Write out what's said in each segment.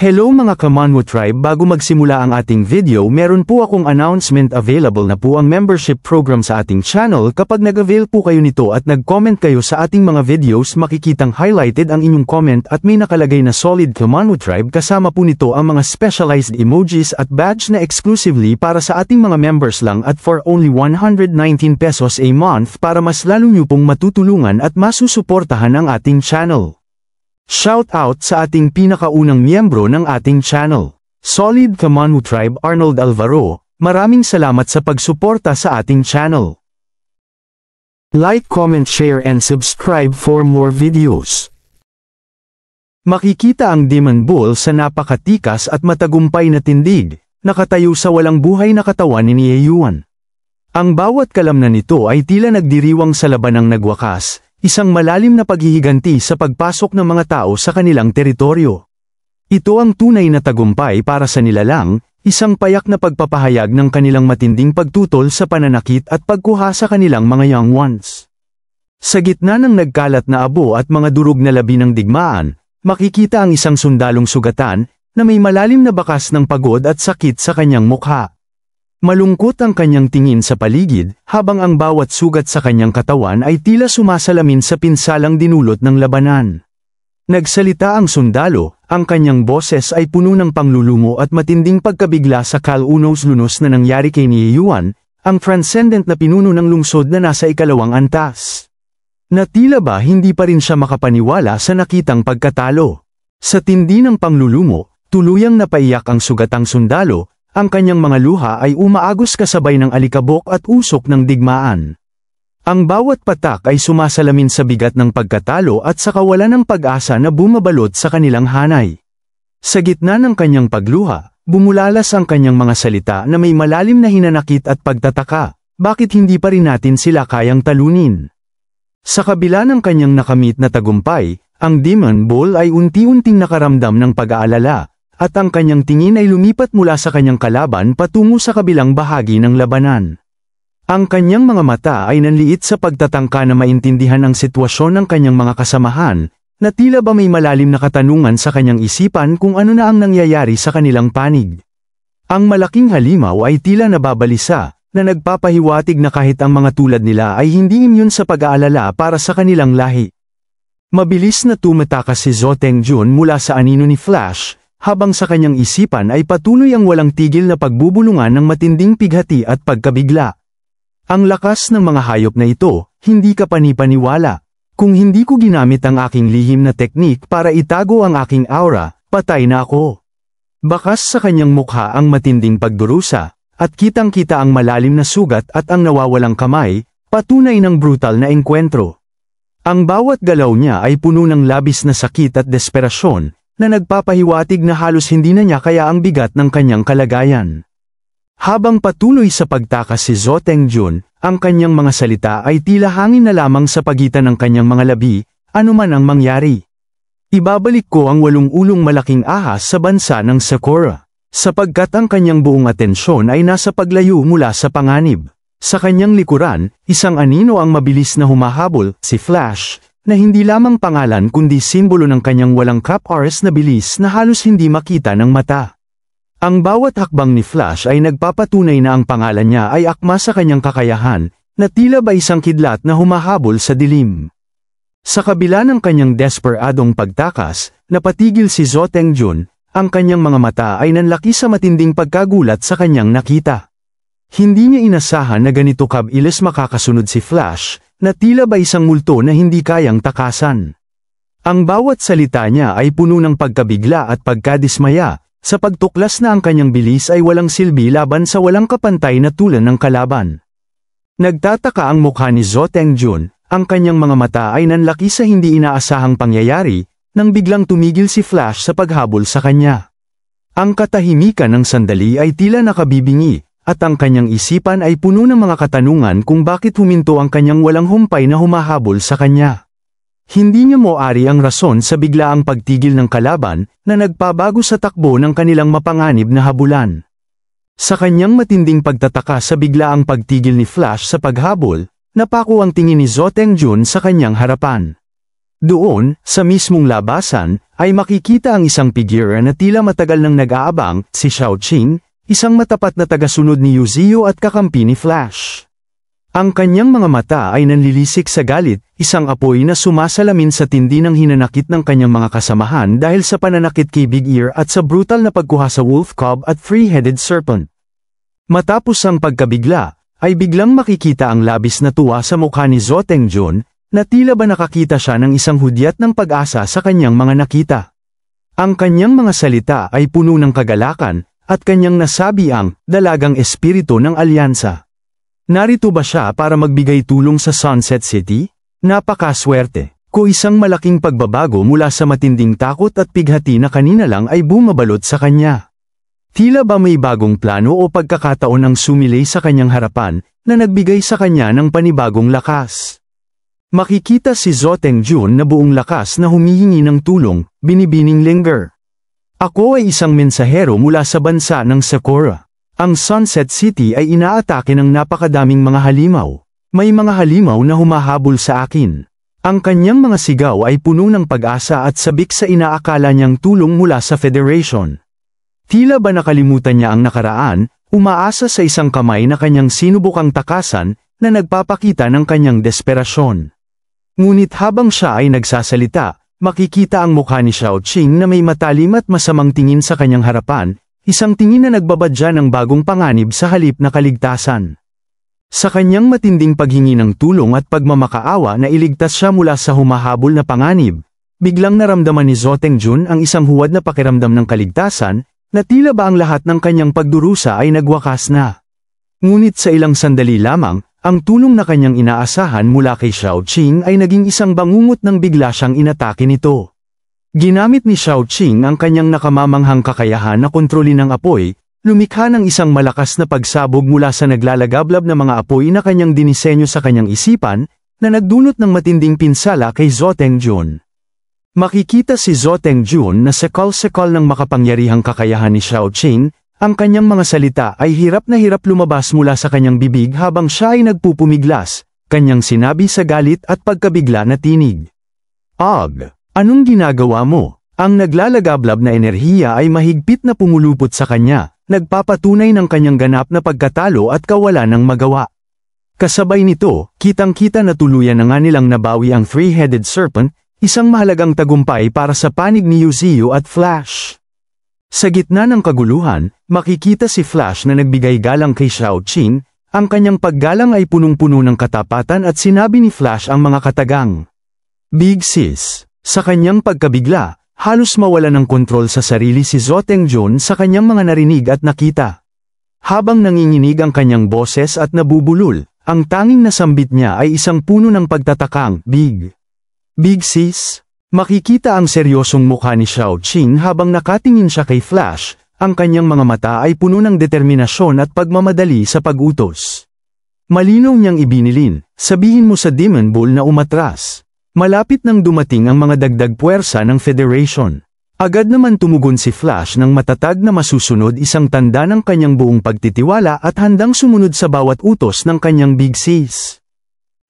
Hello mga Kamanwo Tribe, bago magsimula ang ating video meron po akong announcement. Available na po ang membership program sa ating channel. Kapag nag-avail po kayo nito at nag-comment kayo sa ating mga videos, makikitang highlighted ang inyong comment at may nakalagay na Solid Kamanwo Tribe. Kasama po nito ang mga specialized emojis at badge na exclusively para sa ating mga members lang at for only 119 pesos a month para mas lalo nyo pong matutulungan at masusuportahan ang ating channel. Shout out sa ating pinakaunang miyembro ng ating channel, Solid Kamanwo Tribe Arnold Alvaro. Maraming salamat sa pagsuporta sa ating channel. Like, comment, share and subscribe for more videos. Makikita ang Demon Bull sa napakatikas at matagumpay na tindig, nakatayo sa walang buhay na katawan ni Yuan. Ang bawat kalamnan nito ay tila nagdiriwang sa labanang nagwakas. Isang malalim na paghihiganti sa pagpasok ng mga tao sa kanilang teritoryo. Ito ang tunay na tagumpay para sa nilalang, isang payak na pagpapahayag ng kanilang matinding pagtutol sa pananakit at pagkuha sa kanilang mga young ones. Sa gitna ng nagkalat na abo at mga durog na labi ng digmaan, makikita ang isang sundalong sugatan na may malalim na bakas ng pagod at sakit sa kanyang mukha. Malungkot ang kanyang tingin sa paligid, habang ang bawat sugat sa kanyang katawan ay tila sumasalamin sa pinsalang dinulot ng labanan. Nagsalita ang sundalo, ang kanyang boses ay puno ng panglulumo at matinding pagkabigla sa kalunos-lunos na nangyari kay Yuan, ang transcendent na pinuno ng lungsod na nasa ikalawang antas. Na tila ba hindi pa rin siya makapaniwala sa nakitang pagkatalo. Sa tindi ng panglulumo, tuluyang napaiyak ang sugatang sundalo. Ang kanyang mga luha ay umaagos kasabay ng alikabok at usok ng digmaan. Ang bawat patak ay sumasalamin sa bigat ng pagkatalo at sa kawalan ng pag-asa na bumabalot sa kanilang hanay. Sa gitna ng kanyang pagluha, bumulalas ang kanyang mga salita na may malalim na hinanakit at pagtataka. Bakit hindi pa rin natin sila kayang talunin? Sa kabila ng kanyang nakamit na tagumpay, ang Demon Bull ay unti-unting nakaramdam ng pag-aalala. At ang kanyang tingin ay lumipat mula sa kanyang kalaban patungo sa kabilang bahagi ng labanan. Ang kanyang mga mata ay nanliit sa pagtatangka na maintindihan ang sitwasyon ng kanyang mga kasamahan, na tila ba may malalim na katanungan sa kanyang isipan kung ano na ang nangyayari sa kanilang panig. Ang malaking halimaw ay tila nababalisa, na nagpapahiwatig na kahit ang mga tulad nila ay hindi imyun sa pag-aalala para sa kanilang lahi. Mabilis na tumatakas si Zhou Tengjun mula sa anino ni Flash, habang sa kanyang isipan ay patuloy ang walang tigil na pagbubulungan ng matinding pighati at pagkabigla. Ang lakas ng mga hayop na ito, hindi ka panipaniwala. Kung hindi ko ginamit ang aking lihim na teknik para itago ang aking aura, patay na ako. Bakas sa kanyang mukha ang matinding pagdurusa, at kitang-kita ang malalim na sugat at ang nawawalang kamay, patunay ng brutal na engkwentro. Ang bawat galaw niya ay puno ng labis na sakit at desperasyon, na nagpapahiwatig na halos hindi na niya kaya ang bigat ng kanyang kalagayan. Habang patuloy sa pagtakas si Zhou Tengjun, ang kanyang mga salita ay tila hangin na lamang sa pagitan ng kanyang mga labi, anuman ang mangyari. Ibabalik ko ang 8 ulong malaking ahas sa bansa ng Sakura, sapagkat ang kanyang buong atensyon ay nasa paglayo mula sa panganib. Sa kanyang likuran, isang anino ang mabilis na humahabol, si Flash, na hindi lamang pangalan kundi simbolo ng kanyang walang kap-oras na bilis na halos hindi makita ng mata. Ang bawat hakbang ni Flash ay nagpapatunay na ang pangalan niya ay akma sa kanyang kakayahan, na tila ba isang kidlat na humahabol sa dilim. Sa kabila ng kanyang desperadong pagtakas, napatigil si Zhou Tengjun, ang kanyang mga mata ay nanlaki sa matinding pagkagulat sa kanyang nakita. Hindi niya inasahan na ganito kabilis makakasunod si Flash, na tila ba isang multo na hindi kayang takasan. Ang bawat salita niya ay puno ng pagkabigla at pagkadismaya, sa pagtuklas na ang kanyang bilis ay walang silbi laban sa walang kapantay na tulad ng kalaban. Nagtataka ang mukha ni Zhou Tengjun, ang kanyang mga mata ay nanlaki sa hindi inaasahang pangyayari, nang biglang tumigil si Flash sa paghabol sa kanya. Ang katahimikan ng sandali ay tila nakabibingi, at ang kanyang isipan ay puno ng mga katanungan kung bakit huminto ang kanyang walang humpay na humahabol sa kanya. Hindi niya moari ang rason sa biglaang pagtigil ng kalaban, na nagpabago sa takbo ng kanilang mapanganib na habulan. Sa kanyang matinding pagtataka sa biglaang pagtigil ni Flash sa paghabol, napako ang tingin ni Zhou Tengjun sa kanyang harapan. Doon, sa mismong labasan, ay makikita ang isang figura na tila matagal nang nag-aabang, si Shao Qing, isang matapat na tagasunod ni Yuzio at kakampi ni Flash. Ang kanyang mga mata ay nanlilisik sa galit, isang apoy na sumasalamin sa tindi ng hinanakit ng kanyang mga kasamahan dahil sa pananakit kay Big Ear at sa brutal na pagkuha sa Wolf Cub at Three-Headed Serpent. Matapos ang pagkabigla, ay biglang makikita ang labis na tuwa sa mukha ni Zhou Tengjun, na tila ba nakakita siya ng isang hudyat ng pag-asa sa kanyang mga nakita. Ang kanyang mga salita ay puno ng kagalakan, at kanyang nasabi ang dalagang espiritu ng alyansa. Narito ba siya para magbigay tulong sa Sunset City? Napakaswerte. Ko isang malaking pagbabago mula sa matinding takot at pighati na kanina lang ay bumabalot sa kanya. Tila ba may bagong plano o pagkakataon ang sumilay sa kanyang harapan, na nagbigay sa kanya ng panibagong lakas. Makikita si Zhou Tengjun na buong lakas na humihingi ng tulong, binibining linger. Ako ay isang mensahero mula sa bansa ng Sakura. Ang Sunset City ay inaatake ng napakadaming mga halimaw. May mga halimaw na humahabol sa akin. Ang kanyang mga sigaw ay puno ng pag-asa at sabik sa inaakala niyang tulong mula sa Federation. Tila ba nakalimutan niya ang nakaraan, umaasa sa isang kamay na kanyang sinubukang takasan, na nagpapakita ng kanyang desperasyon. Ngunit habang siya ay nagsasalita, makikita ang mukha ni Shao Qing na may matalim at masamang tingin sa kanyang harapan, isang tingin na nagbabadya ng bagong panganib sa halip na kaligtasan. Sa kanyang matinding paghingi ng tulong at pagmamakaawa na iligtas siya mula sa humahabol na panganib, biglang naramdaman ni Zhou Tengjun ang isang huwad na pakiramdam ng kaligtasan, na tila ba ang lahat ng kanyang pagdurusa ay nagwakas na. Ngunit sa ilang sandali lamang, ang tulong na kanyang inaasahan mula kay Shao Qing ay naging isang bangungot nang bigla siyang inatake nito. Ginamit ni Shao Qing ang kanyang nakamamanghang kakayahan na kontrolin ang apoy, lumikha ng isang malakas na pagsabog mula sa naglalagablab na mga apoy na kanyang dinisenyo sa kanyang isipan, na nagdulot ng matinding pinsala kay Zhou Tengjun. Makikita si Zhou Tengjun na sekal-sekal ng makapangyarihang kakayahan ni Shao Qing, ang kanyang mga salita ay hirap na hirap lumabas mula sa kanyang bibig habang siya ay nagpupumiglas, kanyang sinabi sa galit at pagkabigla na tinig. "Ag! Anong ginagawa mo?" Ang naglalagablab na enerhiya ay mahigpit na pumulupot sa kanya, nagpapatunay ng kanyang ganap na pagkatalo at kawalan ng magawa. Kasabay nito, kitang-kita na tuluyan na nga nilang nabawi ang Three-Headed Serpent, isang mahalagang tagumpay para sa panig ni Yuzio at Flash. Sa gitna ng kaguluhan, makikita si Flash na nagbigay galang kay Shao Qing, ang kanyang paggalang ay punong-puno ng katapatan at sinabi ni Flash ang mga katagang, "Big sis." Sa kanyang pagkabigla, halos mawala ng kontrol sa sarili si Zhou Tengjun sa kanyang mga narinig at nakita. Habang nanginginig ang kanyang boses at nabubulol, ang tanging nasambit niya ay isang puno ng pagtatakang, "Big sis?" Makikita ang seryosong mukha ni Shao Qing habang nakatingin siya kay Flash, ang kanyang mga mata ay puno ng determinasyon at pagmamadali sa pag-utos. Malinaw niyang ibinilin, "Sabihin mo sa Demon Bull na umatras." Malapit nang dumating ang mga dagdag puwersa ng Federation. Agad naman tumugon si Flash ng matatag na masusunod, isang tanda ng kanyang buong pagtitiwala at handang sumunod sa bawat utos ng kanyang big sis.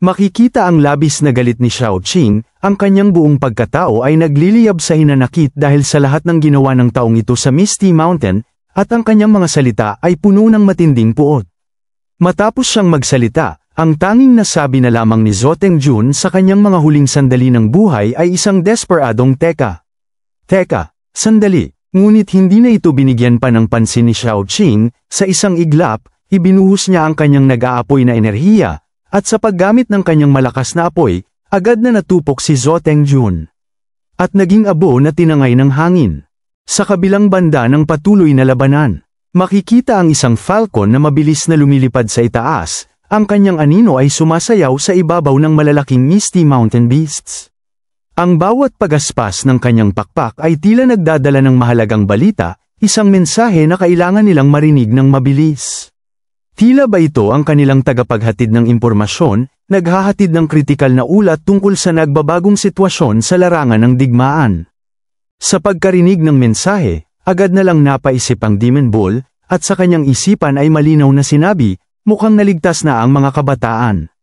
Makikita ang labis na galit ni Shao Qing, ang kanyang buong pagkatao ay nagliliyab sa hinanakit dahil sa lahat ng ginawa ng taong ito sa Misty Mountain, at ang kanyang mga salita ay puno ng matinding puot. Matapos siyang magsalita, ang tanging nasabi na lamang ni Zhou Tengjun sa kanyang mga huling sandali ng buhay ay isang desperadong teka, sandali. Ngunit hindi na ito binigyan pa ng pansin ni Shao Qing, sa isang iglap, ibinuhos niya ang kanyang nag-aapoy na enerhiya, at sa paggamit ng kanyang malakas na apoy, agad na natupok si Zhou Tengjun. At naging abo na tinangay ng hangin. Sa kabilang banda ng patuloy na labanan, makikita ang isang falcon na mabilis na lumilipad sa itaas. Ang kanyang anino ay sumasayaw sa ibabaw ng malalaking Misty Mountain Beasts. Ang bawat pagaspas ng kanyang pakpak ay tila nagdadala ng mahalagang balita, isang mensahe na kailangan nilang marinig ng mabilis. Tila ba ito ang kanilang tagapaghatid ng impormasyon, naghahatid ng kritikal na ulat tungkol sa nagbabagong sitwasyon sa larangan ng digmaan. Sa pagkarinig ng mensahe, agad na lang napaisip ang Demon Bull, at sa kanyang isipan ay malinaw na sinabi, "Mukhang naligtas na ang mga kabataan."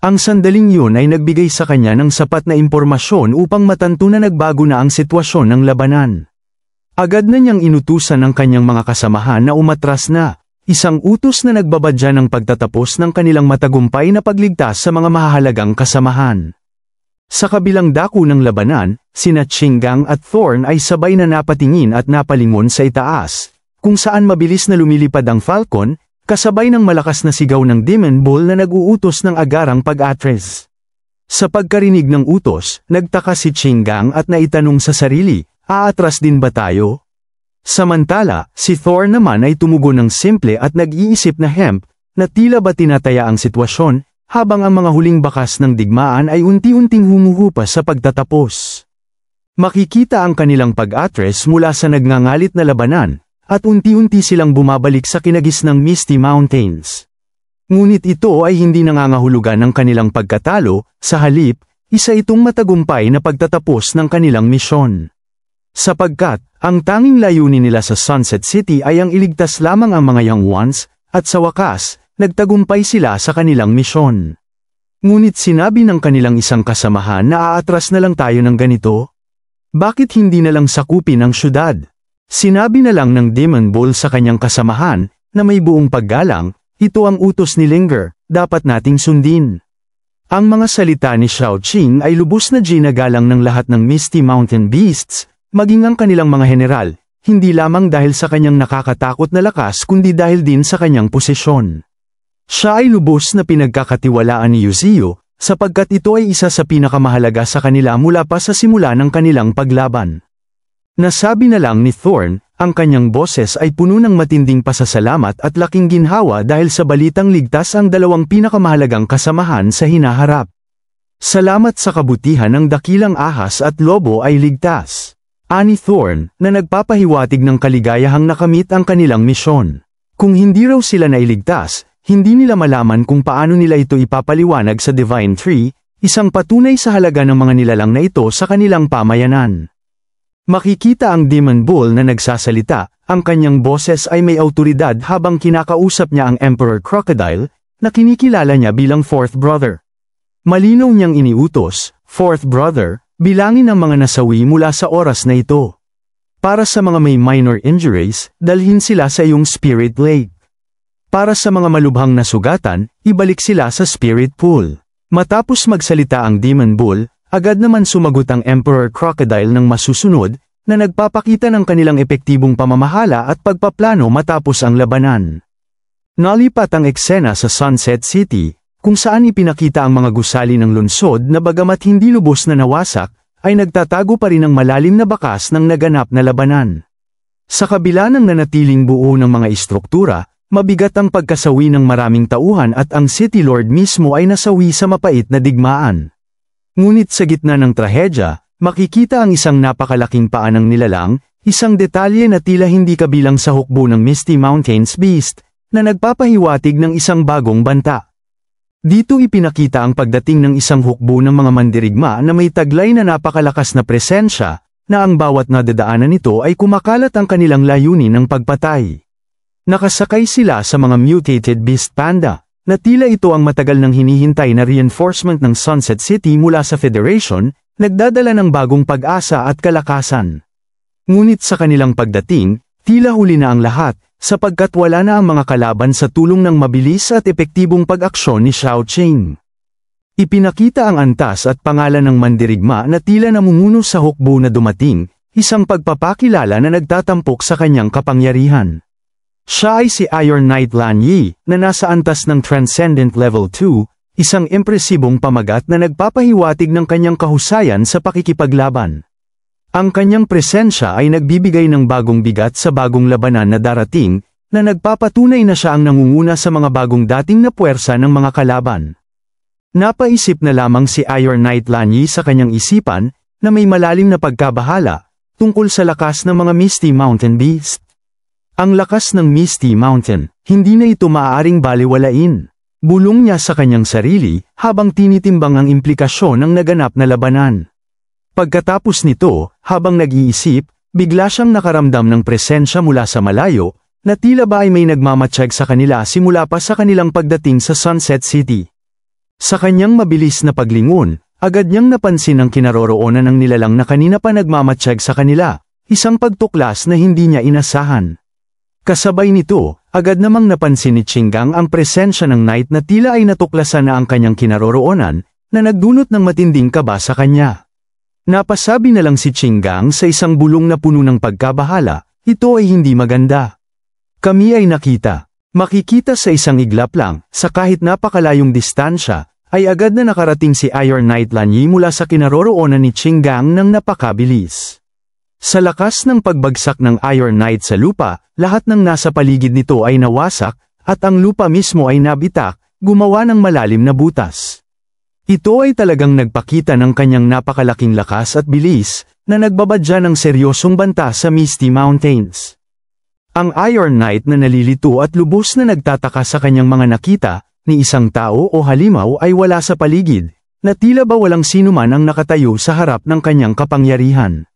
Ang sandaling yun ay nagbigay sa kanya ng sapat na impormasyon upang matanto na nagbago na ang sitwasyon ng labanan. Agad na niyang inutusan ang kanyang mga kasamahan na umatras na, isang utos na nagbabadya ng pagtatapos ng kanilang matagumpay na pagligtas sa mga mahahalagang kasamahan. Sa kabilang dako ng labanan, sina Chingang at Thorn ay sabay na napatingin at napalingon sa itaas, kung saan mabilis na lumilipad ang Falcon, kasabay ng malakas na sigaw ng Demon Bull na nag-uutos ng agarang pag-atres. Sa pagkarinig ng utos, nagtaka si Chingang at naitanong sa sarili, aatras din ba tayo? Samantala, si Thor naman ay tumugon ng simple at nag-iisip na hemp, na tila ba tinataya ang sitwasyon, habang ang mga huling bakas ng digmaan ay unti-unting humuhupa sa pagtatapos. Makikita ang kanilang pag-atres mula sa nagngangalit na labanan, at unti-unti silang bumabalik sa kinagisnang Misty Mountains. Ngunit ito ay hindi nangangahulugan ng kanilang pagkatalo, sa halip, isa itong matagumpay na pagtatapos ng kanilang misyon. Sapagkat, ang tanging layunin nila sa Sunset City ay ang iligtas lamang ang mga Young Ones, at sa wakas, nagtagumpay sila sa kanilang misyon. Ngunit sinabi ng kanilang isang kasamahan na aatras na lang tayo ng ganito? Bakit hindi na lang sakupin ang syudad? Sinabi na lang ng Demon Bull sa kanyang kasamahan, na may buong paggalang, ito ang utos ni Linger, dapat nating sundin. Ang mga salita ni Shao Qing ay lubos na ginagalang ng lahat ng Misty Mountain Beasts, maging ang kanilang mga general, hindi lamang dahil sa kanyang nakakatakot na lakas kundi dahil din sa kanyang posisyon. Siya ay lubos na pinagkakatiwalaan ni Yuzio, sapagkat ito ay isa sa pinakamahalaga sa kanila mula pa sa simula ng kanilang paglaban. Nasabi na lang ni Thorn, ang kanyang boses ay puno ng matinding pasasalamat at laking ginhawa dahil sa balitang ligtas ang dalawang pinakamahalagang kasamahan sa hinaharap. Salamat sa kabutihan ng dakilang ahas at lobo ay ligtas. Ani Thorn, na nagpapahiwatig ng kaligayahang nakamit ang kanilang misyon. Kung hindi raw sila nailigtas, hindi nila malaman kung paano nila ito ipapaliwanag sa Divine Tree, isang patunay sa halaga ng mga nilalang na ito sa kanilang pamayanan. Makikita ang Demon Bull na nagsasalita, ang kanyang boses ay may autoridad habang kinakausap niya ang Emperor Crocodile, na kinikilala niya bilang Fourth Brother. Malinaw niyang iniutos, Fourth Brother, bilangin ang mga nasawi mula sa oras na ito. Para sa mga may minor injuries, dalhin sila sa iyong Spirit Lake. Para sa mga malubhang nasugatan, ibalik sila sa Spirit Pool. Matapos magsalita ang Demon Bull, agad naman sumagot ang Emperor Crocodile ng masusunod, na nagpapakita ng kanilang epektibong pamamahala at pagpaplano matapos ang labanan. Nalipat ang eksena sa Sunset City, kung saan ipinakita ang mga gusali ng lungsod na bagamat hindi lubos na nawasak, ay nagtatago pa rin ang malalim na bakas ng naganap na labanan. Sa kabila ng nanatiling buo ng mga istruktura, mabigat ang pagkasawi ng maraming tauhan at ang City Lord mismo ay nasawi sa mapait na digmaan. Ngunit sa gitna ng trahedya, makikita ang isang napakalaking paa ng nilalang, isang detalye na tila hindi kabilang sa hukbo ng Misty Mountains Beast, na nagpapahiwatig ng isang bagong banta. Dito ipinakita ang pagdating ng isang hukbo ng mga mandirigma na may taglay na napakalakas na presensya, na ang bawat nadadaanan nito ay kumakalat ang kanilang layunin ng pagpatay. Nakasakay sila sa mga mutated beast panda, na tila ito ang matagal nang hinihintay na reinforcement ng Sunset City mula sa Federation, nagdadala ng bagong pag-asa at kalakasan. Ngunit sa kanilang pagdating, tila huli na ang lahat, sapagkat wala na ang mga kalaban sa tulong ng mabilis at epektibong pag-aksyon ni Shao Qing. Ipinakita ang antas at pangalan ng mandirigma na tila namumuno sa hukbo na dumating, isang pagpapakilala na nagtatampok sa kanyang kapangyarihan. Siya ay si Iron Knight Lan Yi, na nasa antas ng Transcendent Level 2, isang impresibong pamagat na nagpapahiwatig ng kanyang kahusayan sa pakikipaglaban. Ang kanyang presensya ay nagbibigay ng bagong bigat sa bagong labanan na darating, na nagpapatunay na siya ang nangunguna sa mga bagong dating na puwersa ng mga kalaban. Napaisip na lamang si Iron Knight Lan Yi sa kanyang isipan, na may malalim na pagkabahala, tungkol sa lakas ng mga Misty Mountain Beast. Ang lakas ng Misty Mountain, hindi na ito maaaring baliwalain. Bulong niya sa kanyang sarili, habang tinitimbang ang implikasyon ng naganap na labanan. Pagkatapos nito, habang nag-iisip, bigla siyang nakaramdam ng presensya mula sa malayo, na tila ba ay may nagmamatsyag sa kanila simula pa sa kanilang pagdating sa Sunset City. Sa kanyang mabilis na paglingon, agad niyang napansin ang kinaroroonan ng nilalang na kanina pa nagmamatsyag sa kanila, isang pagtuklas na hindi niya inasahan. Kasabay nito, agad namang napansin ni Qinggang ang presensya ng knight na tila ay natuklasan na ang kanyang kinaroroonan, na nagdulot ng matinding kaba sa kanya. Napasabi na lang si Qinggang sa isang bulong na puno ng pagkabahala, ito ay hindi maganda. Kami ay nakita. Makikita sa isang iglap lang, sa kahit napakalayong distansya, ay agad na nakarating si Iron Knight Lan Yi mula sa kinaroroonan ni Qinggang ng napakabilis. Sa lakas ng pagbagsak ng Iron Knight sa lupa, lahat ng nasa paligid nito ay nawasak, at ang lupa mismo ay nabitak, gumawa ng malalim na butas. Ito ay talagang nagpakita ng kanyang napakalaking lakas at bilis, na nagbabadya ng seryosong banta sa Misty Mountains. Ang Iron Knight na nalilito at lubos na nagtataka sa kanyang mga nakita, ni isang tao o halimaw ay wala sa paligid, na tila ba walang sinuman ang nakatayo sa harap ng kanyang kapangyarihan.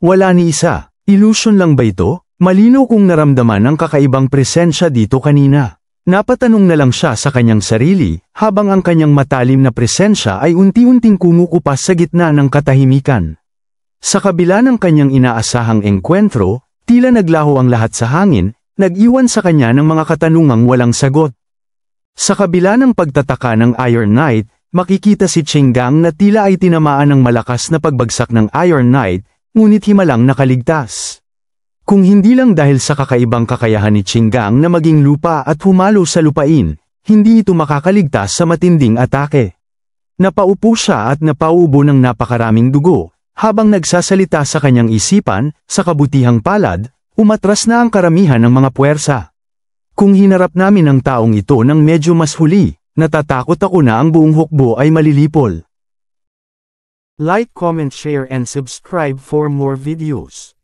Wala ni isa, illusion lang ba ito? Malinaw kung naramdaman ang kakaibang presensya dito kanina. Napatanong na lang siya sa kanyang sarili, habang ang kanyang matalim na presensya ay unti-unting kumukupas sa gitna ng katahimikan. Sa kabila ng kanyang inaasahang engkwentro, tila naglaho ang lahat sa hangin, nag-iwan sa kanya ng mga katanungang walang sagot. Sa kabila ng pagtataka ng Iron Knight, makikita si Qinggang na tila ay tinamaan ng malakas na pagbagsak ng Iron Knight, ngunit himalang nakaligtas. Kung hindi lang dahil sa kakaibang kakayahan ni Qinggang na maging lupa at humalo sa lupain, hindi ito makakaligtas sa matinding atake. Napaupo siya at napaubo ng napakaraming dugo, habang nagsasalita sa kanyang isipan, sa kabutihang palad, umatras na ang karamihan ng mga puwersa. Kung hinarap namin ang taong ito ng medyo mas huli, natatakot ako na ang buong hukbo ay malilipol. Like, comment, share and subscribe for more videos.